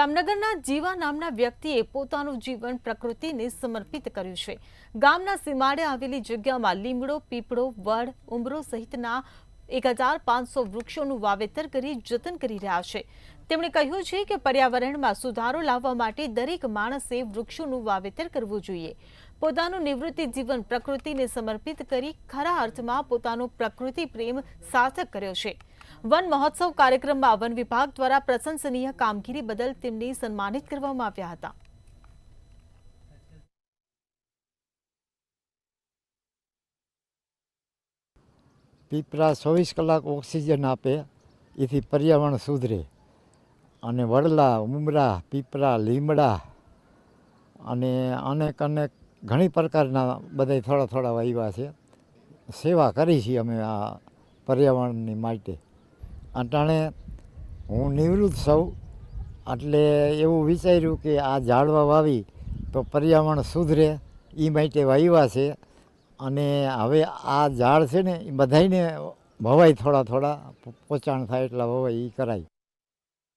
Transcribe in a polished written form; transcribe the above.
જામનગરના જીવા નામના વ્યક્તિએ પોતાનું જીવન પ્રકૃતિને સમર્પિત કર્યું છે। ગામના સીમાડે આવેલી જગ્યામાં લીમડો, પીપળો, વડ, ઉંબરો સહિતના 1500 વૃક્ષોનું વાવેતર કરી જતન કરી રહ્યા છે। તેમણે કહ્યું છે કે પર્યાવરણમાં સુધારો લાવવા માટે દરેક માણસે વૃક્ષોનું વાવેતર કરવું જોઈએ। પોતાનું નિવૃત્તિ જીવન પ્રકૃતિને સમર્પિત કરી ખરા અર્થમાં પોતાનો પ્રકૃતિ પ્રેમ સાર્થક કર્યો છે। વન મહોત્સવ કાર્યક્રમમાં વન વિભાગ દ્વારા પ્રશંસનીય કામગીરી બદલ તેમને સન્માનિત કરવામાં આવ્યા હતા। પીપળા 24 કલાક ઓક્સિજન આપે, એથી પર્યાવરણ સુધરે અને વડલા, ઉમરા, પીપળા, લીમડા અને અનેક ઘણી પ્રકારના બધા થોડા થોડા વાવ્યા છે। સેવા કરી છે અમે આ પર્યાવરણની માટે। અટાણે હું નિવૃત્ત છું એટલે એવું વિચાર્યું કે આ ઝાડવા વાવી તો પર્યાવરણ સુધરે એ માટે વાવ્યા છે અને હવે આ ઝાડ છે ને એ બધાને વવાય, થોડા થોડા પોચાણ થાય એટલા વવાય એ કરાય।